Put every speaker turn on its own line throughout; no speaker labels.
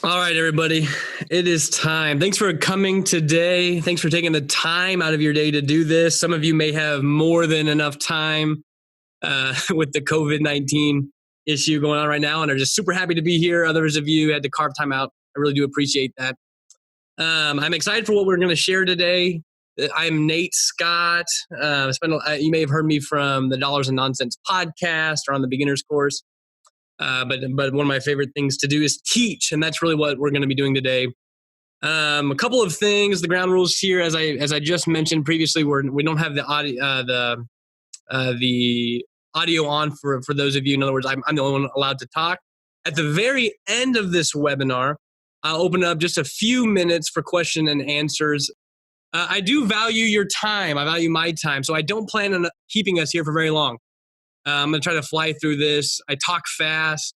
All right, everybody, it is time. Thanks for coming today. Thanks for taking the time out of your day to do this. Some of you may have more than enough time with the COVID-19 issue going on right now and are just super happy to be here. Others of you had to carve time out. I really do appreciate that. I'm excited for what we're going to share today. I'm Nate Scott. You may have heard me from the Dollars and Nonsense podcast or on the beginner's course. But one of my favorite things to do is teach, and that's really what we're going to be doing today. A couple of things, the ground rules here, as I just mentioned previously, we don't have the audio on for those of you. In other words, I'm the only one allowed to talk. At the very end of this webinar, I'll open up just a few minutes for question and answers. I do value your time. I value my time, so I don't plan on keeping us here for very long. I'm going to try to fly through this. I talk fast.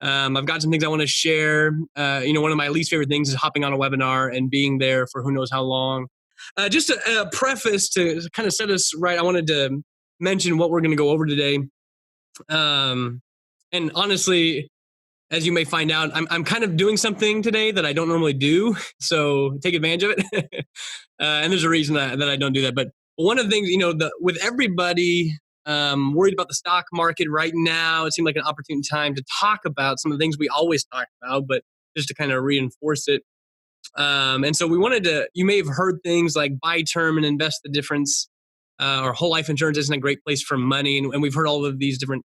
I've got some things I want to share. One of my least favorite things is hopping on a webinar and being there for who knows how long. Just a preface to kind of set us right, I wanted to mention what we're going to go over today. And honestly, as you may find out, I'm kind of doing something today that I don't normally do. So take advantage of it. And there's a reason that I don't do that. But one of the things, with everybody worried about the stock market right now, it seemed like an opportune time to talk about some of the things we always talk about, but just to kind of reinforce it. And so we wanted to, you may have heard things like buy term and invest the difference, or whole life insurance isn't a great place for money. And we've heard all of these different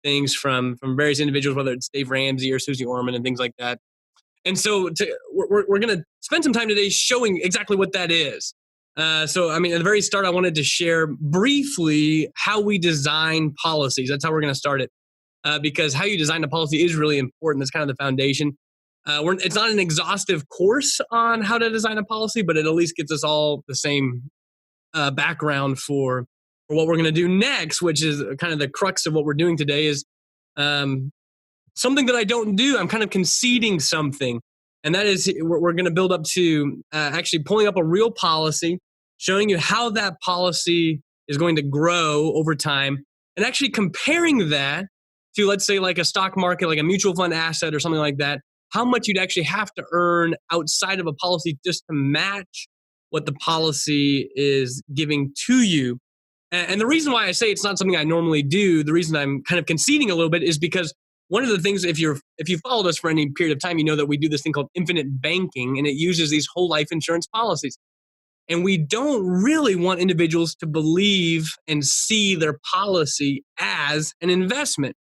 things from various individuals, whether it's Dave Ramsey or Susie Orman and things like that. And so we're going to spend some time today showing exactly what that is. At the very start, I wanted to share briefly how we design policies. That's how we're going to start it, because how you design a policy is really important. That's kind of the foundation. It's not an exhaustive course on how to design a policy, but it at least gets us all the same background for what we're going to do next, which is kind of the crux of what we're doing today is something that I don't do. I'm kind of conceding something. And that is we're going to build up to actually pulling up a real policy, showing you how that policy is going to grow over time, and actually comparing that to, let's say, like a stock market, like a mutual fund asset or something like that, how much you'd actually have to earn outside of a policy just to match what the policy is giving to you. And the reason why I say it's not something I normally do, the reason I'm kind of conceding a little bit is because one of the things, if you've followed us for any period of time, you know that we do this thing called infinite banking, and it uses these whole life insurance policies. And we don't really want individuals to believe and see their policy as an investment.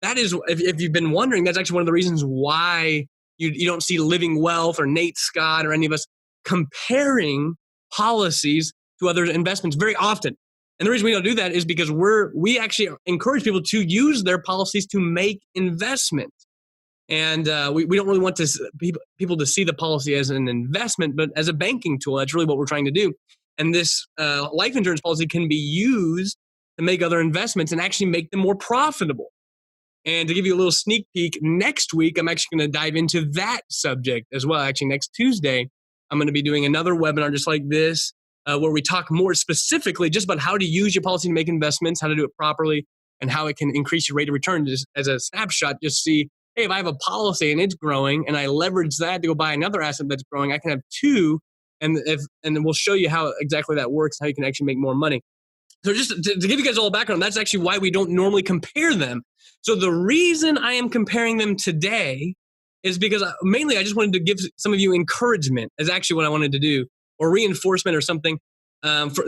That is, if you've been wondering, that's actually one of the reasons why you don't see Living Wealth or Nate Scott or any of us comparing policies to other investments very often. And the reason we don't do that is because we actually encourage people to use their policies to make investments. And we don't really want people to see the policy as an investment, but as a banking tool. That's really what we're trying to do. And this life insurance policy can be used to make other investments and actually make them more profitable. And to give you a little sneak peek, next week, I'm actually going to dive into that subject as well. Actually, next Tuesday, I'm going to be doing another webinar just like this, where we talk more specifically just about how to use your policy to make investments, how to do it properly, and how it can increase your rate of return. Just as a snapshot, just see, hey, if I have a policy and it's growing and I leverage that to go buy another asset that's growing, I can have two, and then we'll show you how exactly that works, how you can actually make more money. So just to give you guys all a background, that's actually why we don't normally compare them. So the reason I am comparing them today is because mainly I just wanted to give some of you encouragement, is actually what I wanted to do, or reinforcement or something.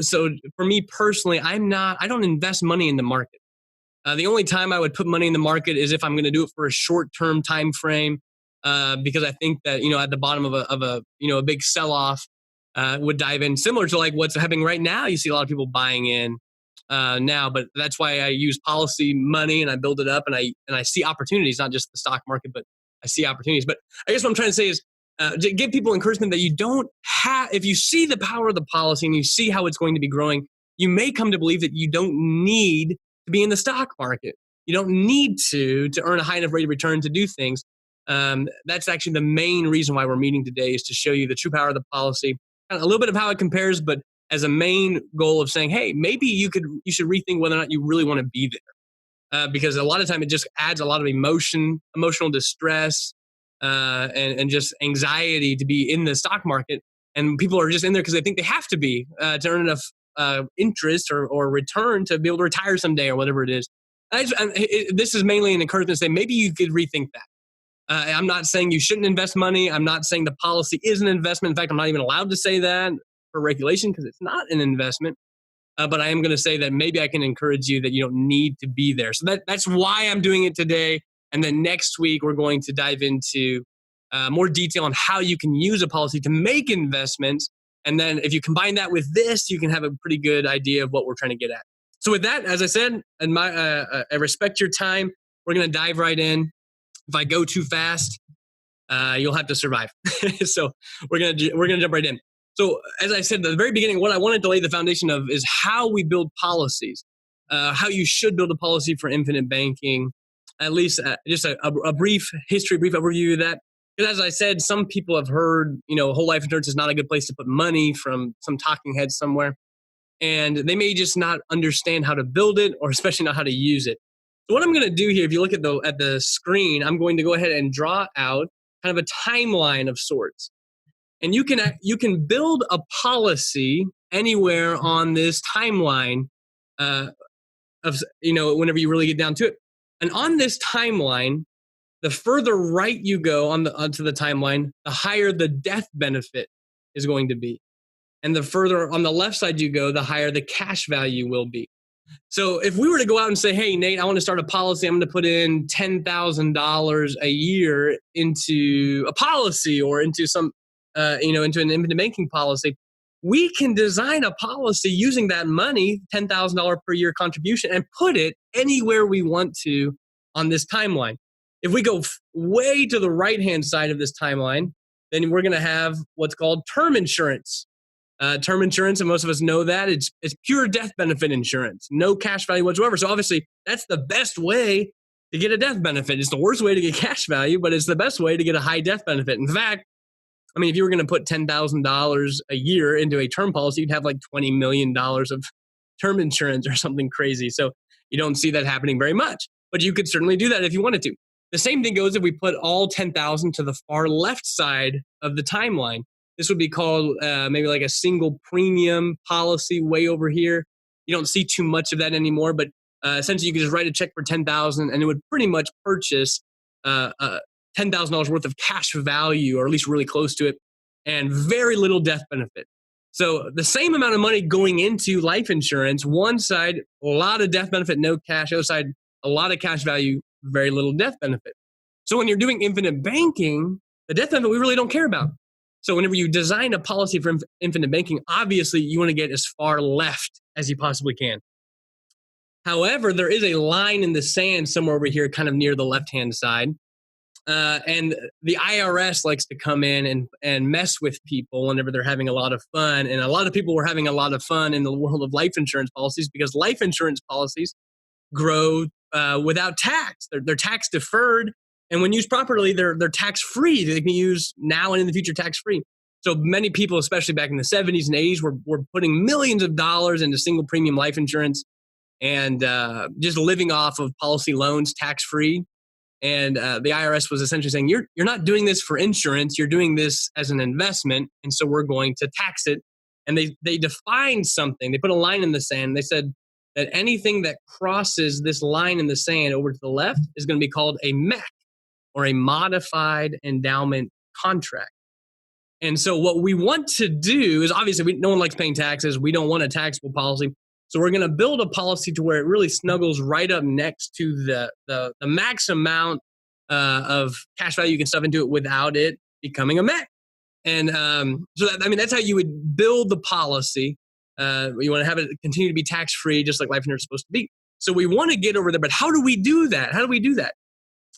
So for me personally, I don't invest money in the market. The only time I would put money in the market is if I'm going to do it for a short-term time frame, because I think that at the bottom of a big sell-off would dive in, similar to like what's happening right now. You see a lot of people buying in now, but that's why I use policy money and I build it up, and I see opportunities, not just the stock market, but I see opportunities. But I guess what I'm trying to say is to give people encouragement that you don't have, if you see the power of the policy and you see how it's going to be growing, you may come to believe that you don't need to be in the stock market. You don't need to earn a high enough rate of return to do things. That's actually the main reason why we're meeting today, is to show you the true power of the policy, a little bit of how it compares, but as a main goal of saying, hey, maybe you should rethink whether or not you really want to be there. Because a lot of time it just adds a lot of emotional distress. and just anxiety to be in the stock market. And people are just in there because they think they have to be to earn enough interest or return to be able to retire someday or whatever it is. This is mainly an encouragement to say maybe you could rethink that. I'm not saying you shouldn't invest money. I'm not saying the policy is an investment. In fact, I'm not even allowed to say that for regulation because it's not an investment. But I am going to say that maybe I can encourage you that you don't need to be there. So that's why I'm doing it today. And then next week, we're going to dive into more detail on how you can use a policy to make investments. And then if you combine that with this, you can have a pretty good idea of what we're trying to get at. So with that, as I said, and I respect your time. We're going to dive right in. If I go too fast, you'll have to survive. So we're gonna jump right in. So as I said at the very beginning, what I wanted to lay the foundation of is how we build policies, how you should build a policy for infinite banking. At least just a brief history, brief overview of that. Because as I said, some people have heard, whole life insurance is not a good place to put money from some talking heads somewhere. And they may just not understand how to build it or especially not how to use it. So what I'm going to do here, if you look at the screen, I'm going to go ahead and draw out kind of a timeline of sorts. And you can build a policy anywhere on this timeline whenever you really get down to it. And on this timeline, the further right you go onto the timeline, the higher the death benefit is going to be. And the further on the left side you go, the higher the cash value will be. So if we were to go out and say, hey, Nate, I want to start a policy. I'm going to put in $10,000 a year into a policy or into some, into an infinite banking policy. We can design a policy using that money, $10,000 per year contribution, and put it anywhere we want to on this timeline. If we go way to the right-hand side of this timeline, then we're going to have what's called term insurance. Term insurance, and most of us know that, it's pure death benefit insurance, no cash value whatsoever. So obviously, that's the best way to get a death benefit. It's the worst way to get cash value, but it's the best way to get a high death benefit. In fact, I mean, if you were going to put $10,000 a year into a term policy, you'd have like $20 million of term insurance or something crazy. So you don't see that happening very much, but you could certainly do that if you wanted to. The same thing goes if we put all 10,000 to the far left side of the timeline. This would be called maybe like a single premium policy way over here. You don't see too much of that anymore, but essentially you could just write a check for $10,000 and it would pretty much purchase $10,000 worth of cash value, or at least really close to it, and very little death benefit. So the same amount of money going into life insurance, one side, a lot of death benefit, no cash, the other side, a lot of cash value, very little death benefit. So when you're doing infinite banking, the death benefit we really don't care about. So whenever you design a policy for infinite banking, obviously you want to get as far left as you possibly can. However, there is a line in the sand somewhere over here, kind of near the left-hand side. And the IRS likes to come in and mess with people whenever they're having a lot of fun. And a lot of people were having a lot of fun in the world of life insurance policies because life insurance policies grow without tax. They're tax deferred. And when used properly, they're tax-free. They can be used now and in the future tax-free. So many people, especially back in the 70s and 80s, were putting millions of dollars into single premium life insurance and just living off of policy loans tax-free. And the IRS was essentially saying, you're not doing this for insurance. You're doing this as an investment. And so we're going to tax it. And they defined something. They put a line in the sand. They said that anything that crosses this line in the sand over to the left is going to be called a MEC, or a modified endowment contract. And so what we want to do is, obviously, no one likes paying taxes. We don't want a taxable policy. So we're going to build a policy to where it really snuggles right up next to the max amount of cash value you can stuff into it without it becoming a MEC. And that's how you would build the policy. You want to have it continue to be tax-free, just like life insurance is supposed to be. So we want to get over there, but how do we do that?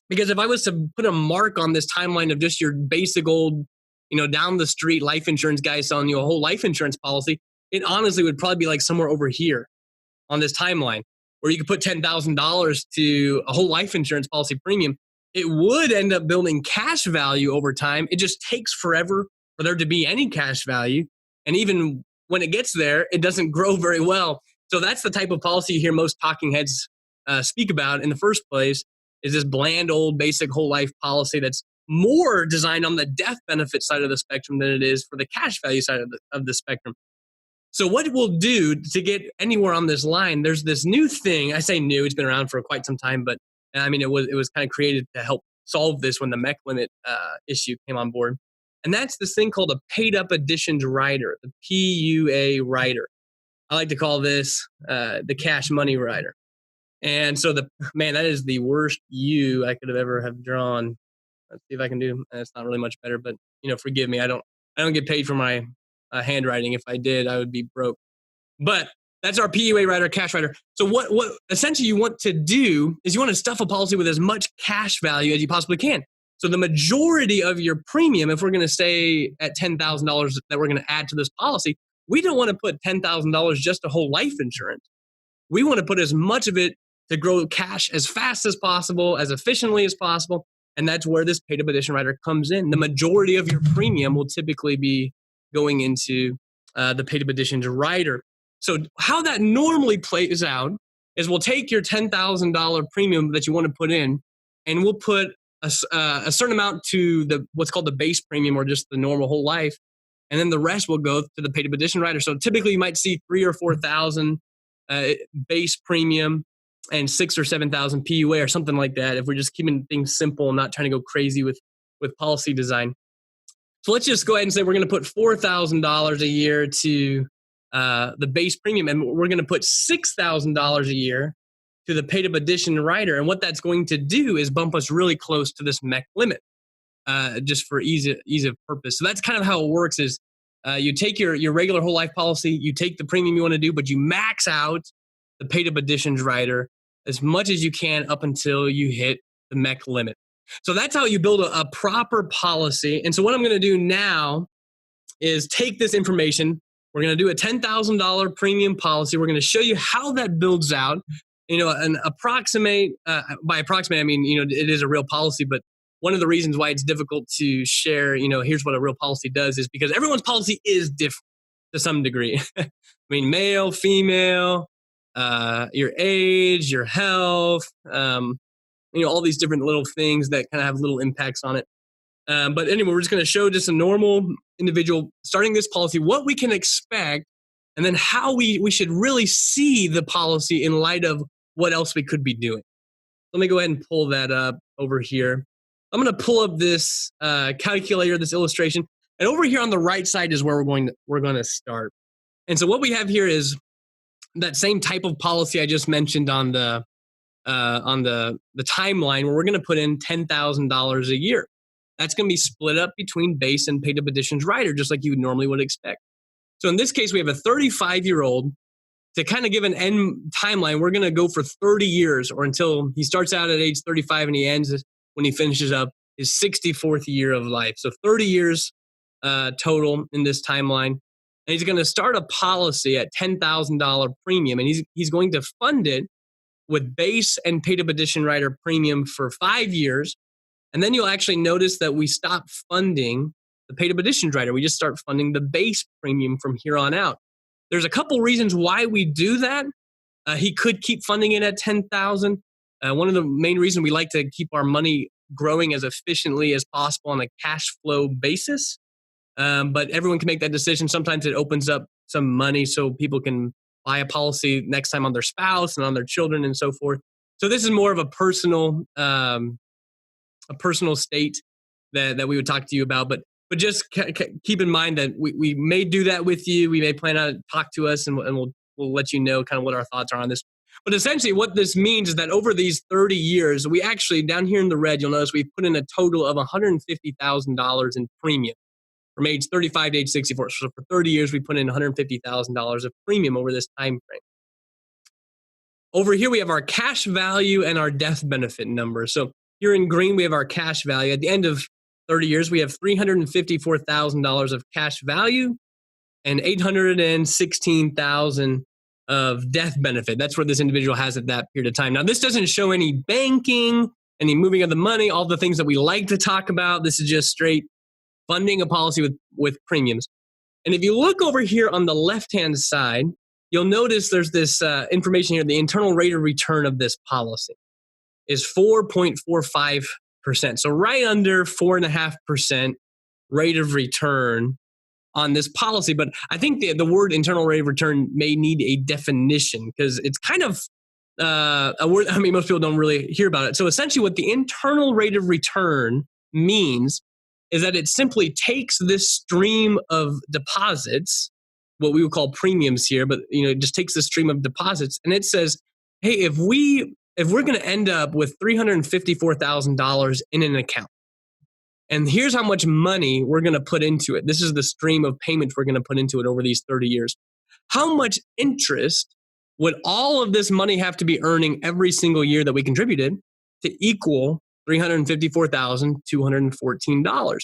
Because if I was to put a mark on this timeline of just your basic old, down the street life insurance guy selling you a whole life insurance policy, it honestly would probably be like somewhere over here on this timeline, where you could put $10,000 to a whole life insurance policy premium. It would end up building cash value over time. It just takes forever for there to be any cash value. And even when it gets there, it doesn't grow very well. So that's the type of policy you hear most talking heads speak about in the first place, is this bland old basic whole life policy that's more designed on the death benefit side of the spectrum than it is for the cash value side of the spectrum. So what we'll do to get anywhere on this line, there's this new thing. I say new, it's been around for quite some time, but I mean, it was kind of created to help solve this when the MEC limit issue came on board. And that's this thing called a paid up additions rider, the PUA rider. I like to call this the cash money rider. And so that is the worst U I could have ever have drawn. Let's see if I can do. It's not really much better, but forgive me. I don't get paid for my handwriting. If I did, I would be broke. But that's our PUA rider, cash rider. So what essentially you want to do is you want to stuff a policy with as much cash value as you possibly can. So the majority of your premium, if we're going to stay at $10,000 that we're going to add to this policy, we don't want to put $10,000 just to hold life insurance. We want to put as much of it to grow cash as fast as possible, as efficiently as possible. And that's where this paid up addition rider comes in. The majority of your premium will typically be going into the paid up additions rider. So how that normally plays out is we'll take your $10,000 premium that you want to put in, and we'll put a certain amount to what's called the base premium, or just the normal whole life, and then the rest will go to the paid up addition rider. So typically you might see $3,000 or $4,000 base premium and $6,000 or $7,000 PUA or something like that, if we're just keeping things simple and not trying to go crazy with policy design. So let's just go ahead and say we're going to put $4,000 a year to the base premium, and we're going to put $6,000 a year to the paid up addition rider. And what that's going to do is bump us really close to this MEC limit, just for ease of purpose. So that's kind of how it works is you take your regular whole life policy, you take the premium you want to do, but you max out the paid up additions rider as much as you can up until you hit the MEC limit. So that's how you build a proper policy. And so what I'm going to do now is take this information. We're going to do a $10,000 premium policy. We're going to show you how that builds out. An approximate, by approximate, I mean, it is a real policy, but one of the reasons why it's difficult to share, here's what a real policy does, is because everyone's policy is different to some degree. I mean, male, female, your age, your health, all these different little things that kind of have little impacts on it. But anyway, we're just going to show just a normal individual starting this policy, what we can expect, and then how we should really see the policy in light of what else we could be doing. Let me go ahead and pull that up over here. I'm going to pull up this calculator, this illustration, and over here on the right side is where we're going to start. And so what we have here is that same type of policy I just mentioned on the timeline, where we're going to put in $10,000 a year. That's going to be split up between base and paid up additions rider, just like you normally would expect. So in this case, we have a 35-year-old. To kind of give an end timeline, we're going to go for 30 years, or until he starts out at age 35 and he ends when he finishes up his 64th year of life. So 30 years total in this timeline. And he's going to start a policy at $10,000 premium, and he's going to fund it with base and paid up addition rider premium for 5 years. And then you'll actually notice that we stop funding the paid up addition rider. We just start funding the base premium from here on out. There's a couple reasons why we do that. He could keep funding it at $10,000. One of the main reasons we like to keep our money growing as efficiently as possible on a cash flow basis. But everyone can make that decision. Sometimes it opens up some money so people can buy a policy next time on their spouse and on their children and so forth. So this is more of a personal state that we would talk to you about. But just keep in mind that we may do that with you. We may plan on talk to us, and we'll let you know kind of what our thoughts are on this. But essentially what this means is that over these 30 years, we actually, down here in the red, you'll notice we've put in a total of $150,000 in premium from age 35 to age 64. So for 30 years, we put in $150,000 of premium over this time frame. Over here, we have our cash value and our death benefit number. So here in green, we have our cash value. At the end of 30 years, we have $354,000 of cash value and $816,000 of death benefit. That's what this individual has at that period of time. Now, this doesn't show any banking, any moving of the money, all the things that we like to talk about. This is just straight funding a policy with premiums. And if you look over here on the left-hand side, you'll notice there's this information here. The internal rate of return of this policy is 4.45%. So right under 4.5% rate of return on this policy. But I think the word internal rate of return may need a definition because it's kind of a word. I mean, most people don't really hear about it. So essentially what the internal rate of return means is that it simply takes this stream of deposits, what we would call premiums here, but it just takes this stream of deposits and it says, hey, if we're going to end up with $354,000 in an account, and here's how much money we're going to put into it. This is the stream of payments we're going to put into it over these 30 years. How much interest would all of this money have to be earning every single year that we contributed to equal $354,214?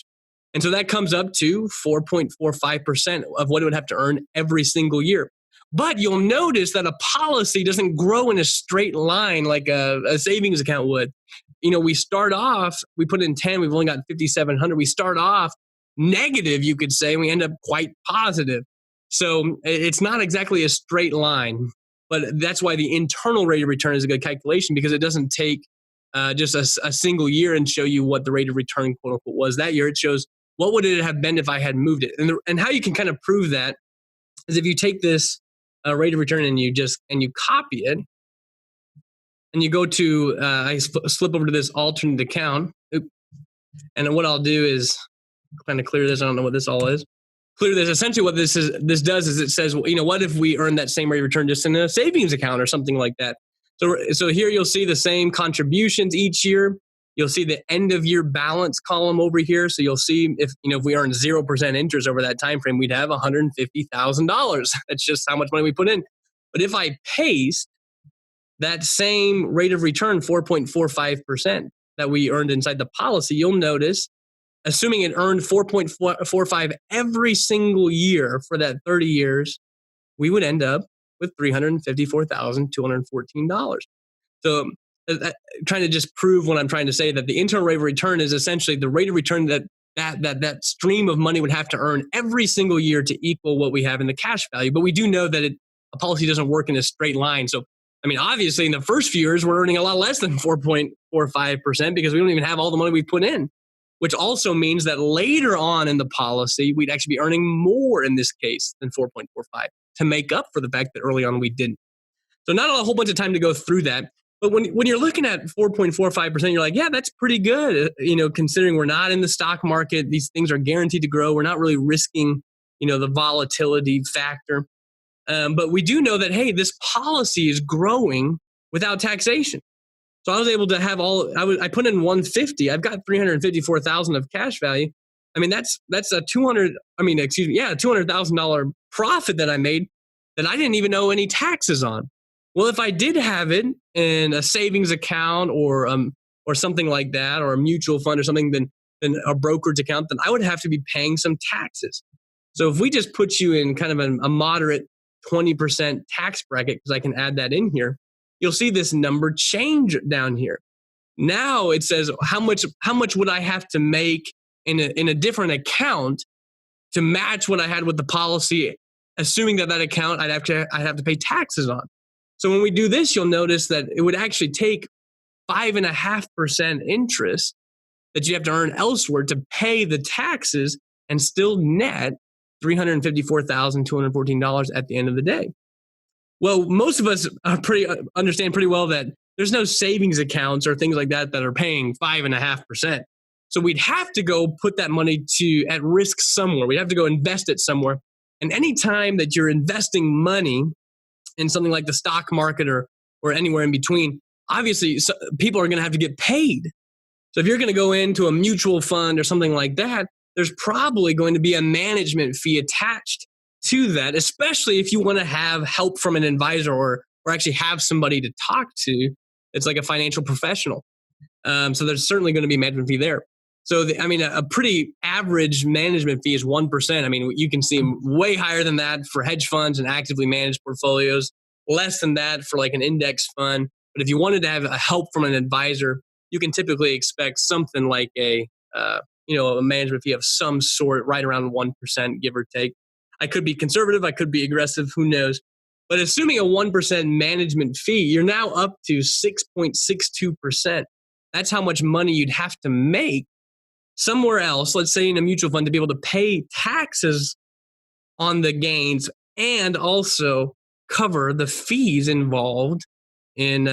And so that comes up to 4.45% of what it would have to earn every single year. But you'll notice that a policy doesn't grow in a straight line like a savings account would. We start off, we put in 10, we've only got 5,700. We start off negative, you could say, and we end up quite positive. So it's not exactly a straight line, but that's why the internal rate of return is a good calculation because it doesn't take just a single year and show you what the rate of return, quote unquote, was that year. It shows what would it have been if I had moved it. And how you can kind of prove that is if you take this rate of return and you copy it, and you go to, I slip over to this alternate account. And what I'll do is kind of clear this. I don't know what this all is. Clear this. Essentially what this does is it says, well, what if we earn that same rate of return just in a savings account or something like that? So here you'll see the same contributions each year. You'll see the end of year balance column over here. So you'll see if we earn 0% interest over that time frame, we'd have $150,000. That's just how much money we put in. But if I paste that same rate of return, 4.45% that we earned inside the policy, you'll notice, assuming it earned 4.45 every single year for that 30 years, we would end up with $354,214. So trying to just prove what I'm trying to say, that the internal rate of return is essentially the rate of return that stream of money would have to earn every single year to equal what we have in the cash value. But we do know that a policy doesn't work in a straight line. So obviously in the first few years, we're earning a lot less than 4.45% because we don't even have all the money we put in, which also means that later on in the policy, we'd actually be earning more in this case than 4.45 to make up for the fact that early on we didn't. So not a whole bunch of time to go through that. But when you're looking at 4.45%, you're like, yeah, that's pretty good. Considering we're not in the stock market, these things are guaranteed to grow. We're not really risking, the volatility factor. But we do know that, hey, this policy is growing without taxation. So I was able to have I put in 150. I've got 354,000 of cash value. That's a $200,000 profit that I made that I didn't even owe any taxes on. Well, if I did have it in a savings account or something like that, or a mutual fund or something, then a brokerage account, then I would have to be paying some taxes. So if we just put you in kind of a moderate 20% tax bracket, because I can add that in here, you'll see this number change down here. Now it says how much would I have to make in a different account to match what I had with the policy, assuming that account I'd have to pay taxes on. So when we do this, you'll notice that it would actually take 5.5% interest that you have to earn elsewhere to pay the taxes and still net $354,214 at the end of the day. Well, most of us understand pretty well that there's no savings accounts or things like that are paying 5.5%. So we'd have to go put that money at risk somewhere. We'd have to go invest it somewhere. And any time that you're investing money in something like the stock market or anywhere in between, obviously people are going to have to get paid. So if you're going to go into a mutual fund or something like that, there's probably going to be a management fee attached to that, especially if you want to have help from an advisor or actually have somebody to talk to. It's like a financial professional. So there's certainly going to be a management fee there. So, a pretty average management fee is 1%. You can see way higher than that for hedge funds and actively managed portfolios, less than that for like an index fund. But if you wanted to have a help from an advisor, you can typically expect something like a management fee of some sort, right around 1%, give or take. I could be conservative, I could be aggressive, who knows? But assuming a 1% management fee, you're now up to 6.62%. That's how much money you'd have to make somewhere else, let's say in a mutual fund, to be able to pay taxes on the gains and also cover the fees involved in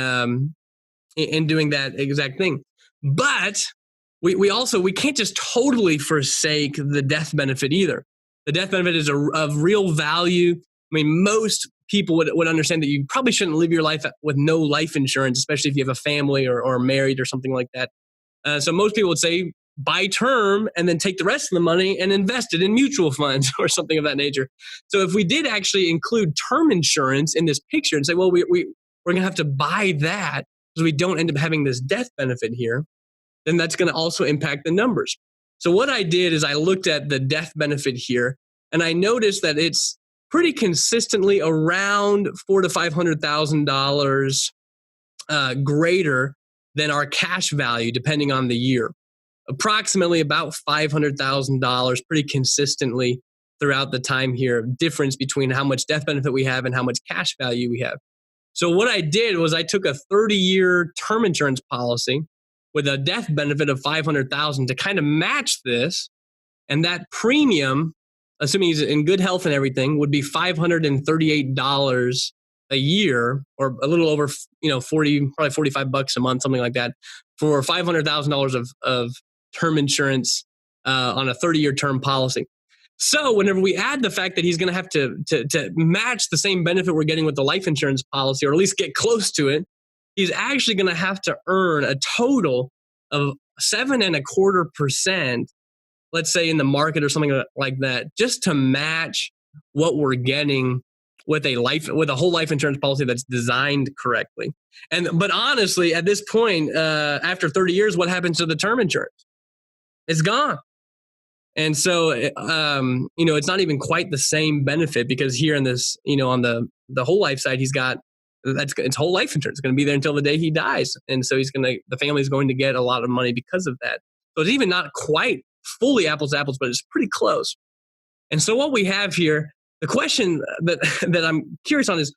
doing that exact thing. But we can't just totally forsake the death benefit either. The death benefit is of real value. I mean, most people would understand that you probably shouldn't live your life with no life insurance, especially if you have a family or married or something like that. So most people would say buy term and then take the rest of the money and invest it in mutual funds or something of that nature. So if we did actually include term insurance in this picture and say, well, we're going to have to buy that because we don't end up having this death benefit here, then that's going to also impact the numbers. So what I did is I looked at the death benefit here, and I noticed that it's pretty consistently around $400,000 to $500,000 greater than our cash value, depending on the year. Approximately about $500,000 pretty consistently throughout the time here, difference between how much death benefit we have and how much cash value we have. So what I did was I took a 30-year term insurance policy with a death benefit of $500,000 to kind of match this, and that premium, assuming he's in good health and everything, would be $538 a year, or a little over, 40, probably $45 a month, something like that, for $500,000 of term insurance on a 30-year term policy. So whenever we add the fact that he's going to have to match the same benefit we're getting with the life insurance policy, or at least get close to it, he's actually going to have to earn a total of 7.25%, let's say in the market or something like that, just to match what we're getting with a whole life insurance policy that's designed correctly. But honestly, at this point, after 30 years, what happens to the term insurance? It's gone. And so, it's not even quite the same benefit, because here in this, on the whole life side, it's whole life insurance. It's going to be there until the day he dies. And so the family's going to get a lot of money because of that. So it's even not quite fully apples to apples, but it's pretty close. And so what we have here, the question that I'm curious on is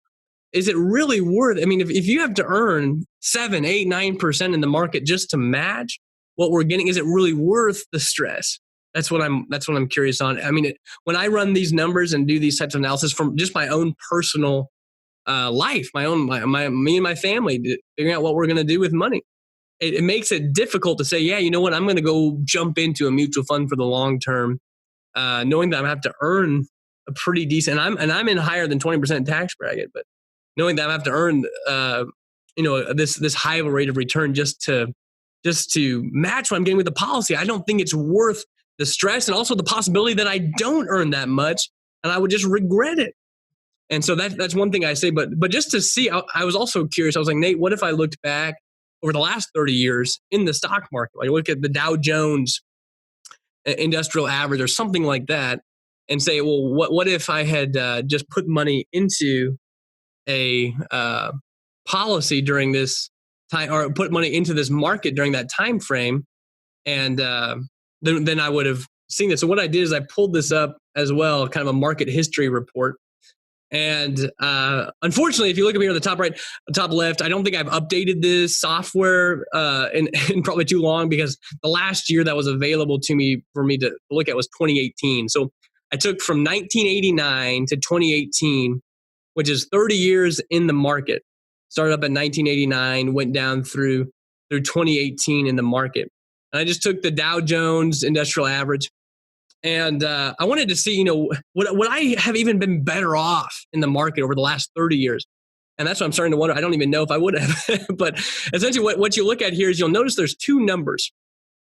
it really worth, if you have to earn 7, 8, 9% in the market just to match what we're getting, is it really worth the stress? That's what I'm curious on. When I run these numbers and do these types of analysis from just my own personal life, me and my family, figuring out what we're going to do with money, it makes it difficult to say, yeah, you know what, I'm going to go jump into a mutual fund for the long term, knowing that I have to earn a pretty decent, and I'm in higher than 20% tax bracket, but knowing that I have to earn, this high of a rate of return just to match what I'm getting with the policy, I don't think it's worth the stress, and also the possibility that I don't earn that much and I would just regret it. And so that's one thing I say, but just to see, I was also curious. I was like, Nate, what if I looked back over the last 30 years in the stock market? Like, look at the Dow Jones Industrial Average or something like that, and say, well, what if I had just put money into a policy during this time, or put money into this market during that time frame, and then I would have seen this. So what I did is I pulled this up as well, kind of a market history report. And unfortunately, if you look up here on the top right, top left, I don't think I've updated this software in probably too long, because the last year that was available to me for me to look at was 2018. So I took from 1989 to 2018, which is 30 years in the market. Started up in 1989, went down through 2018 in the market. And I just took the Dow Jones Industrial Average. And I wanted to see, would I have even been better off in the market over the last 30 years? And that's what I'm starting to wonder. I don't even know if I would have. But essentially what you look at here is you'll notice there's two numbers.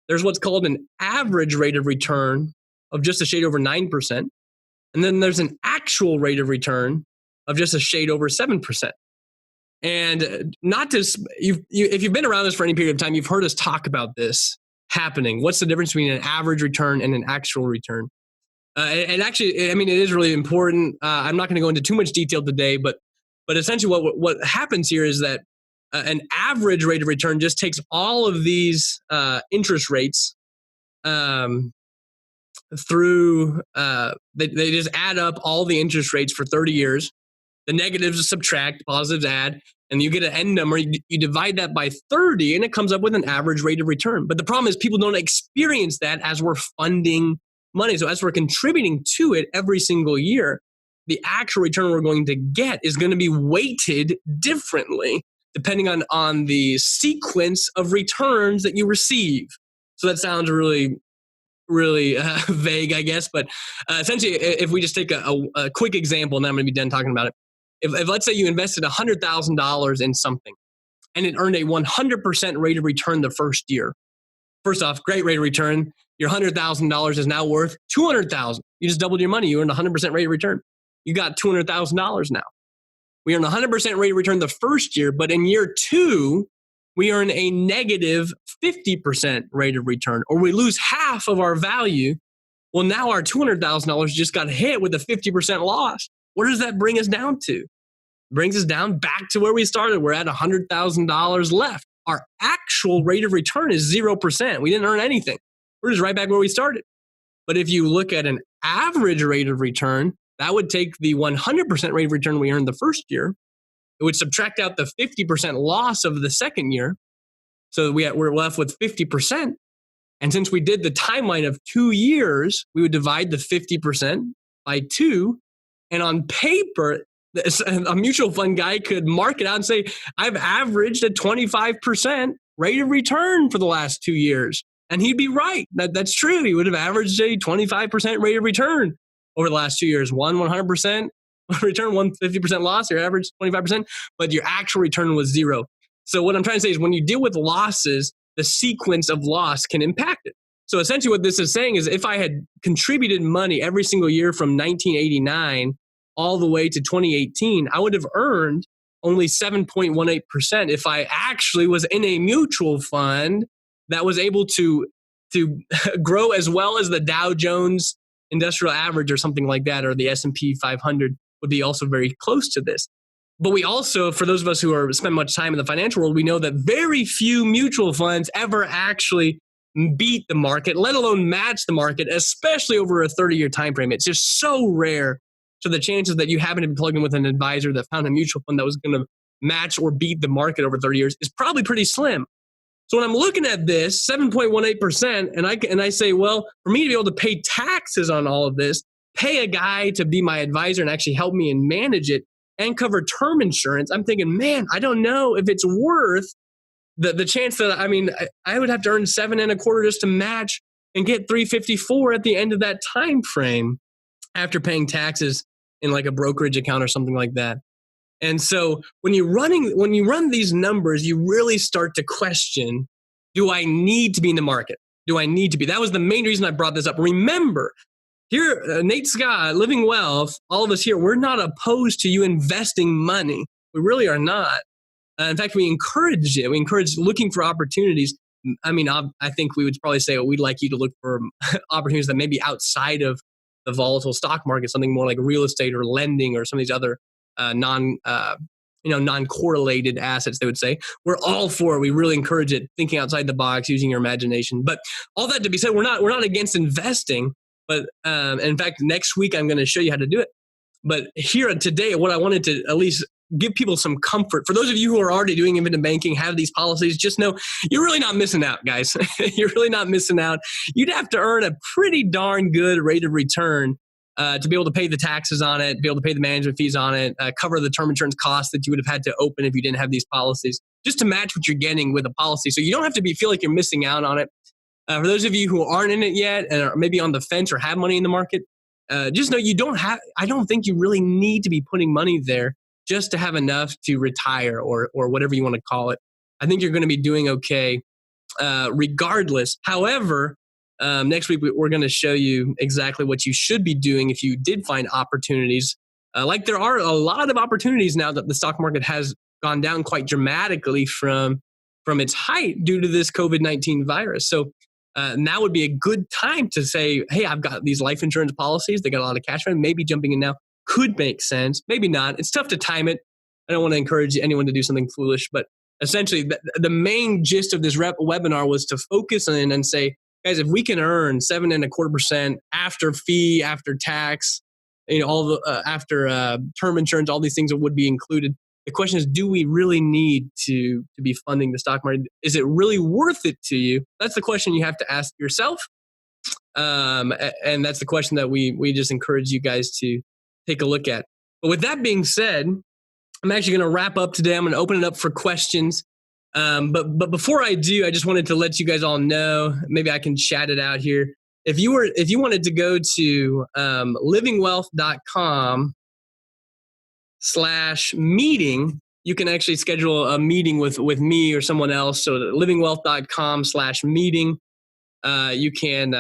There's what's called an average rate of return of just a shade over 9%. And then there's an actual rate of return of just a shade over 7%. And if you've been around this for any period of time, you've heard us talk about this happening. What's the difference between an average return and an actual return? And actually, it is really important. I'm not going to go into too much detail today, but essentially what happens here is that an average rate of return just takes all of these interest rates through, they just add up all the interest rates for 30 years, The negatives subtract, positives add, and you get an end number. You divide that by 30, and it comes up with an average rate of return. But the problem is people don't experience that as we're funding money. So as we're contributing to it every single year, the actual return we're going to get is going to be weighted differently depending on the sequence of returns that you receive. So that sounds really vague, I guess. But essentially, if we just take a quick example, and then I'm going to be done talking about it. If let's say you invested $100,000 in something and it earned a 100% rate of return the first year. First off, great rate of return. Your $100,000 is now worth $200,000. You just doubled your money. You earned 100% rate of return. You got $200,000 now. We earn 100% rate of return the first year, but in year 2, we earn a negative 50% rate of return, or we lose half of our value. Well, now our $200,000 just got hit with a 50% loss. What does that bring us down to? It brings us down back to where we started. We're at $100,000 left. Our actual rate of return is 0%. We didn't earn anything. We're just right back where we started. But if you look at an average rate of return, that would take the 100% rate of return we earned the first year. It would subtract out the 50% loss of the second year. So we're left with 50%. And since we did the timeline of 2 years, we would divide the 50% by 2. And on paper, a mutual fund guy could mark it out and say, I've averaged a 25% rate of return for the last 2 years. And he'd be right. That's true. He would have averaged a 25% rate of return over the last 2 years. One 100% return, one 50% loss, your average 25%, but your actual return was 0. So what I'm trying to say is when you deal with losses, the sequence of loss can impact it. So essentially what this is saying is if I had contributed money every single year from 1989 all the way to 2018, I would have earned only 7.18% if I actually was in a mutual fund that was able to grow as well as the Dow Jones Industrial Average or something like that, or the S&P 500 would be also very close to this. But we also, for those of us who spend much time in the financial world, we know that very few mutual funds ever actually beat the market, let alone match the market, especially over a 30-year time frame. It's just so rare. So the chances that you happen to be plugged in with an advisor that found a mutual fund that was going to match or beat the market over 30 years is probably pretty slim. So when I'm looking at this 7.18%, and I say, well, for me to be able to pay taxes on all of this, pay a guy to be my advisor and actually help me and manage it and cover term insurance, I'm thinking, man, I don't know if it's worth the chance that, I would have to earn 7.25 just to match and get 354 at the end of that time frame after paying taxes in like a brokerage account or something like that. And so when you run these numbers, you really start to question, do I need to be in the market? Do I need to be? That was the main reason I brought this up. Remember, here, Nate Scott, Living Wealth, all of us here, we're not opposed to you investing money. We really are not. In fact, we encourage it. We encourage looking for opportunities. I think we would probably say we'd like you to look for opportunities that may be outside of the volatile stock market, something more like real estate or lending or some of these other non-correlated assets, they would say. We're all for it. We really encourage it, thinking outside the box, using your imagination. But all that to be said, we're not against investing. But in fact, next week, I'm going to show you how to do it. But here today, what I wanted to at least give people some comfort. For those of you who are already doing investment banking, have these policies, just know you're really not missing out, guys. You're really not missing out. You'd have to earn a pretty darn good rate of return to be able to pay the taxes on it, be able to pay the management fees on it, cover the term insurance costs that you would have had to open if you didn't have these policies, just to match what you're getting with a policy. So you don't have to feel like you're missing out on it. For those of you who aren't in it yet and are maybe on the fence or have money in the market, just know I don't think you really need to be putting money there just to have enough to retire or whatever you want to call it. I think you're going to be doing okay regardless. However, next week, we're going to show you exactly what you should be doing if you did find opportunities. Like there are a lot of opportunities now that the stock market has gone down quite dramatically from its height due to this COVID-19 virus. So now would be a good time to say, hey, I've got these life insurance policies. They got a lot of cash flow. Maybe jumping in now could make sense. Maybe not. It's tough to time it. I don't want to encourage anyone to do something foolish. But essentially, the main gist of this webinar was to focus in and say, guys, if we can earn 7.25% after fee, after tax, all the after term insurance, all these things would be included. The question is, do we really need to be funding the stock market? Is it really worth it to you? That's the question you have to ask yourself. And that's the question that we just encourage you guys to take a look at. But with that being said, I'm actually going to wrap up today. I'm going to open it up for questions. But before I do, I just wanted to let you guys all know, maybe I can chat it out here. If you wanted to go to livingwealth.com/meeting, you can actually schedule a meeting with me or someone else. So livingwealth.com/meeting, you can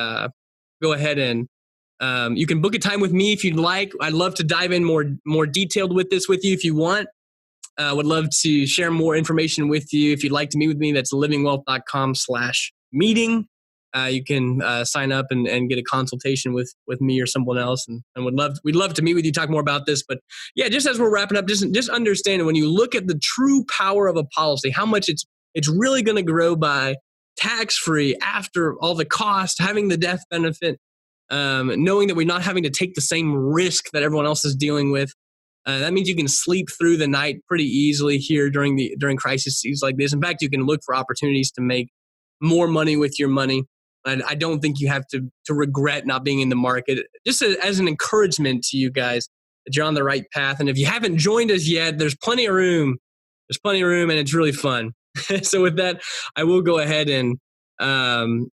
go ahead and you can book a time with me if you'd like. I'd love to dive in more detailed with this with you if you want. Would love to share more information with you. If you'd like to meet with me, that's livingwealth.com/meeting. You can sign up and get a consultation with me or someone else, and we'd love to meet with you, talk more about this. But yeah, just as we're wrapping up, just understand when you look at the true power of a policy, how much it's really going to grow by tax-free after all the cost, having the death benefit, knowing that we're not having to take the same risk that everyone else is dealing with. That means you can sleep through the night pretty easily here during crises like this. In fact, you can look for opportunities to make more money with your money. And I don't think you have to regret not being in the market. Just as an encouragement to you guys that you're on the right path. And if you haven't joined us yet, there's plenty of room. There's plenty of room, and it's really fun. So with that, I will go ahead and I'll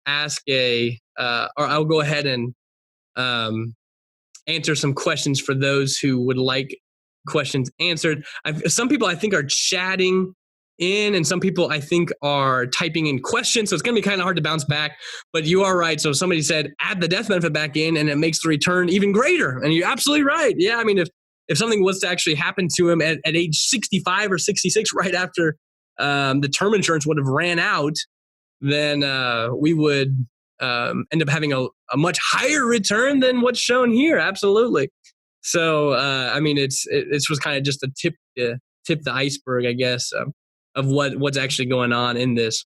go ahead and answer some questions for those who would like questions answered. Some people I think are chatting in, and some people I think are typing in questions. So it's going to be kind of hard to bounce back, but you are right. So somebody said, add the death benefit back in and it makes the return even greater. And you're absolutely right. Yeah. I mean, if something was to actually happen to him at age 65 or 66, right after the term insurance would have ran out, then we would end up having a much higher return than what's shown here. Absolutely. So, I mean, it was kind of just a tip the iceberg, I guess, of what's actually going on in this.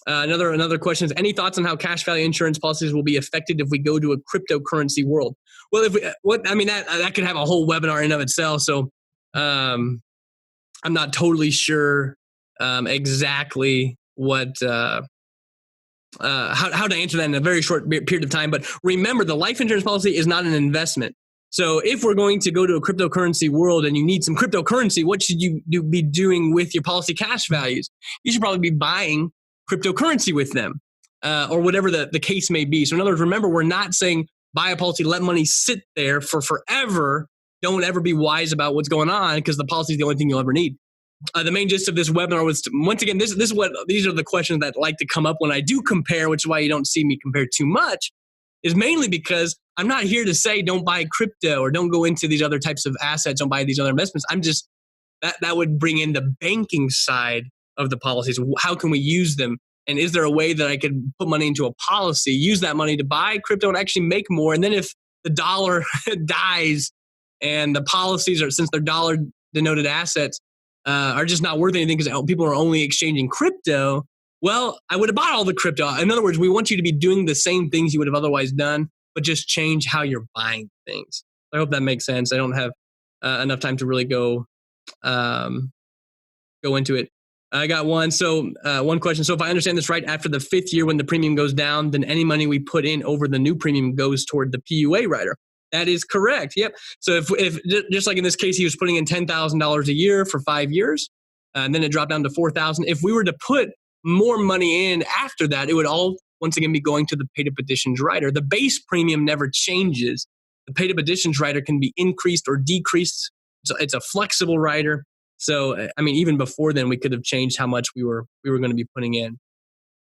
Another question is, any thoughts on how cash value insurance policies will be affected if we go to a cryptocurrency world? Well, that could have a whole webinar in and of itself. So, I'm not totally sure exactly what how to answer that in a very short period of time. But remember, the life insurance policy is not an investment. So if we're going to go to a cryptocurrency world and you need some cryptocurrency, what should you be doing with your policy cash values? You should probably be buying cryptocurrency with them, or whatever the case may be. So in other words, remember, we're not saying buy a policy, let money sit there for forever. Don't ever be wise about what's going on, because the policy is the only thing you'll ever need. The main gist of this webinar was, once again, these are the questions that like to come up when I do compare, which is why you don't see me compare too much, is mainly because I'm not here to say don't buy crypto or don't go into these other types of assets, don't buy these other investments. I'm just, that would bring in the banking side of the policies. How can we use them? And is there a way that I could put money into a policy, use that money to buy crypto and actually make more? And then if the dollar dies and the policies are, since they're dollar denoted assets, are just not worth anything because people are only exchanging crypto, well, I would have bought all the crypto. In other words, we want you to be doing the same things you would have otherwise done, but just change how you're buying things. I hope that makes sense. I don't have enough time to really go into it. I got one. So one question. So if I understand this right, after the 5th year when the premium goes down, then any money we put in over the new premium goes toward the PUA rider. That is correct. Yep. So if just like in this case, he was putting in $10,000 a year for 5 years, and then it dropped down to $4,000. If we were to put more money in after that, it would all once again be going to the paid up additions rider. The base premium never changes. The paid up additions rider can be increased or decreased. So it's a flexible rider. So I mean, even before then, we could have changed how much we were going to be putting in.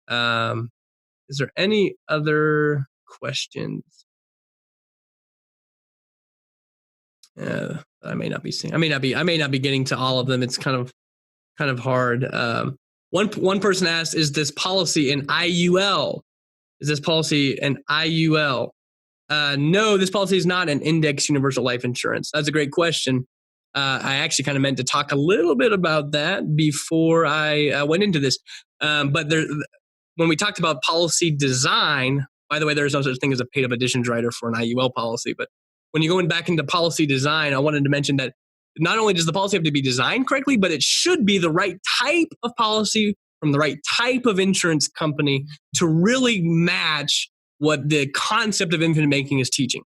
Is there any other questions? I may not be seeing. I may not be getting to all of them. It's kind of hard. One person asked, "Is this policy an IUL? Is this policy an IUL?" No, this policy is not an index universal life insurance. That's a great question. I actually kind of meant to talk a little bit about that before I went into this. But when we talked about policy design, by the way, there's no such thing as a paid up additions rider for an IUL policy. But when you go back into policy design, I wanted to mention that not only does the policy have to be designed correctly, but it should be the right type of policy from the right type of insurance company to really match what the concept of infinite banking is teaching.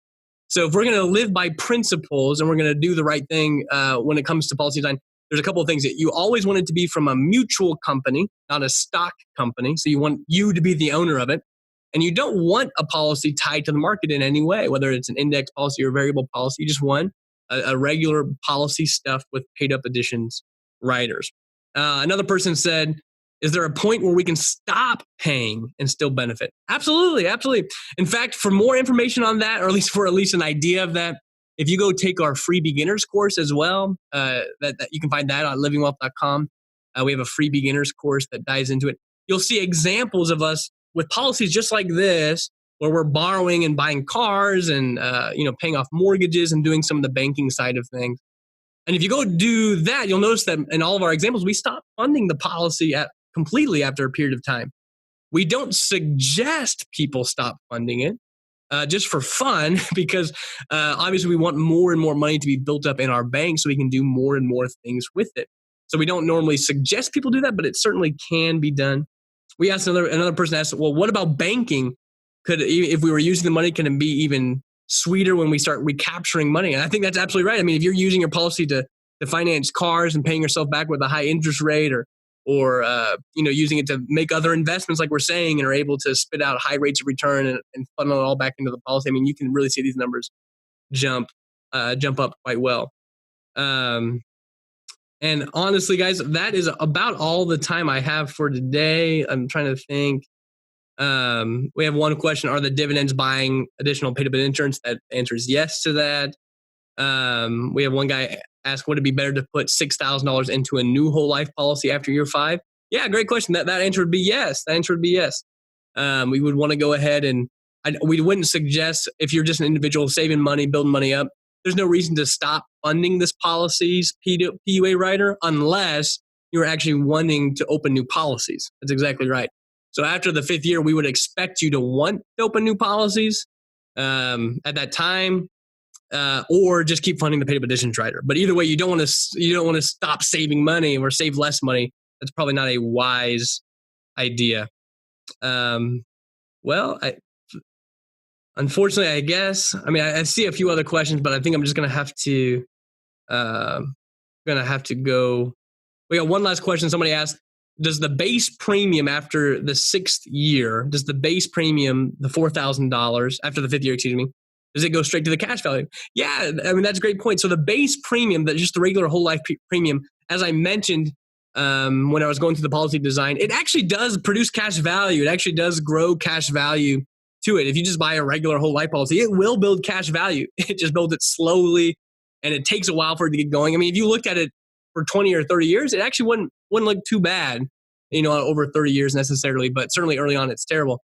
So if we're going to live by principles and we're going to do the right thing when it comes to policy design, there's a couple of things that you always want it to be from a mutual company, not a stock company. So you want you to be the owner of it. And you don't want a policy tied to the market in any way, whether it's an index policy or variable policy. You just want a regular policy stuff with paid up additions riders. Another person said, is there a point where we can stop paying and still benefit? Absolutely, absolutely. In fact, for more information on that, or at least an idea of that, if you go take our free beginners course as well, that you can find that on livingwealth.com. We have a free beginners course that dives into it. You'll see examples of us with policies just like this, where we're borrowing and buying cars and paying off mortgages and doing some of the banking side of things. And if you go do that, you'll notice that in all of our examples, we stop funding the policy completely after a period of time. We don't suggest people stop funding it just for fun, because obviously we want more and more money to be built up in our bank so we can do more and more things with it. So we don't normally suggest people do that, but it certainly can be done. We asked another person asked, well, what about banking? If we were using the money, can it be even sweeter when we start recapturing money? And I think that's absolutely right. I mean, if you're using your policy to finance cars and paying yourself back with a high interest rate, or using it to make other investments like we're saying, and are able to spit out high rates of return and funnel it all back into the policy, I mean, you can really see these numbers jump up quite well. And honestly, guys, that is about all the time I have for today. I'm trying to think. We have one question: are the dividends buying additional paid-up insurance? That answer is yes to that. We have one guy ask, would it be better to put $6,000 into a new whole life policy after year 5? Yeah, great question. That answer would be yes. That answer would be yes. We would want to go ahead and we wouldn't suggest, if you're just an individual saving money, building money up, there's no reason to stop funding this policy's PUA rider unless you're actually wanting to open new policies. That's exactly right. So after the 5th year, we would expect you to want to open new policies at that time, or just keep funding the paid-up additions rider. But either way, you don't want to stop saving money or save less money. That's probably not a wise idea. Unfortunately, I guess. I mean, I see a few other questions, but I think I'm just gonna have to go. We got one last question. Somebody asked, does the base premium after the 6th year, the $4,000 after the 5th year, does it go straight to the cash value? Yeah, I mean, that's a great point. So the base premium, that just the regular whole life premium, as I mentioned when I was going through the policy design, it actually does produce cash value. It actually does grow cash value to it. If you just buy a regular whole life policy, it will build cash value. It just builds it slowly, and it takes a while for it to get going. I mean, if you looked at it for 20 or 30 years, it actually wouldn't look too bad, over 30 years necessarily, but certainly early on, it's terrible.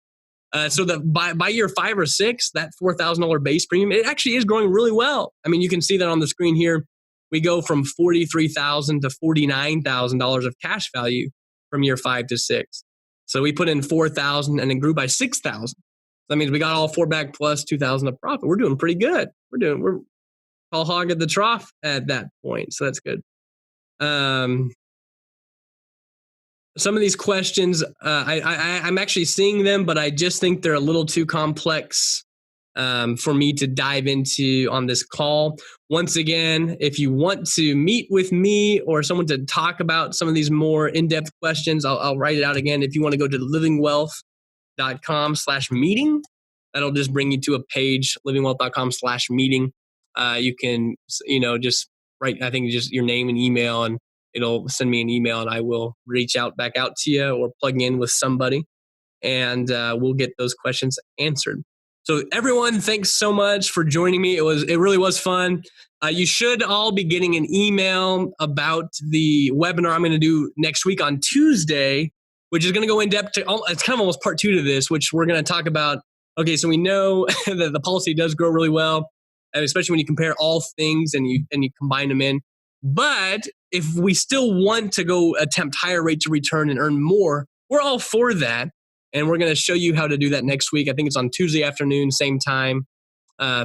So by year 5 or 6, that $4,000 base premium, it actually is growing really well. I mean, you can see that on the screen here. We go from $43,000 to $49,000 of cash value from year 5 to 6. So we put in $4,000 and it grew by $6,000. So that means we got all 4 back plus $2,000 of profit. We're doing pretty good. We're all hog at the trough at that point. So that's good. Some of these questions, I'm actually seeing them, but I just think they're a little too complex for me to dive into on this call. Once again, if you want to meet with me or someone to talk about some of these more in-depth questions, I'll write it out again. If you want to go to livingwealth.com/meeting, that'll just bring you to a page, livingwealth.com/meeting. You can, just write, I think, just your name and email, and it'll send me an email, and I will reach back out to you or plug in with somebody, and we'll get those questions answered. So everyone, thanks so much for joining me. It really was fun. You should all be getting an email about the webinar I'm going to do next week on Tuesday, which is going to go in depth to, it's kind of almost part 2 to this, which we're going to talk about. Okay, so we know that the policy does grow really well, and especially when you compare all things and you combine them in. But if we still want to go attempt higher rates of return and earn more, we're all for that. And we're going to show you how to do that next week. I think it's on Tuesday afternoon, same time.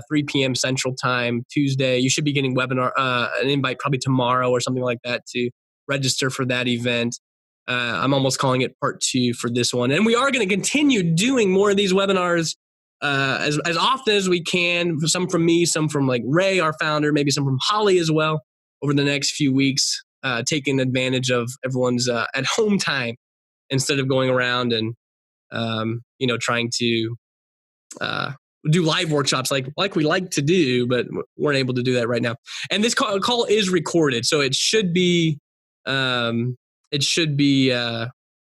3 p.m. Central Time, Tuesday. You should be getting an invite probably tomorrow or something like that to register for that event. I'm almost calling it part 2 for this one. And we are going to continue doing more of these webinars as often as we can. Some from me, some from like Ray, our founder, maybe some from Holly as well over the next few weeks, taking advantage of everyone's at home time instead of going around and, trying to do live workshops like we like to do, but weren't able to do that right now. And this call is recorded, so it should be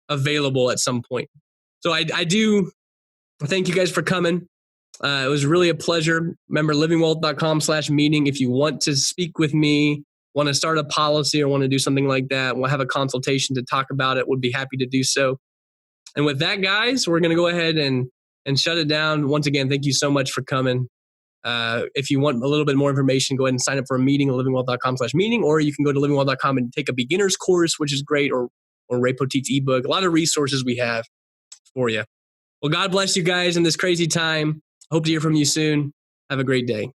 available at some point. So I do thank you guys for coming. It was really a pleasure. Remember, livingwealth.com/meeting. If you want to speak with me, want to start a policy or want to do something like that, we'll have a consultation to talk about it. Would be happy to do so. And with that, guys, we're going to go ahead and shut it down. Once again, thank you so much for coming. If you want a little bit more information, go ahead and sign up for a meeting at livingwealth.com/meeting, or you can go to livingwealth.com and take a beginner's course, which is great, or Ray Poteet's ebook. A lot of resources we have for you. Well, God bless you guys in this crazy time. Hope to hear from you soon. Have a great day.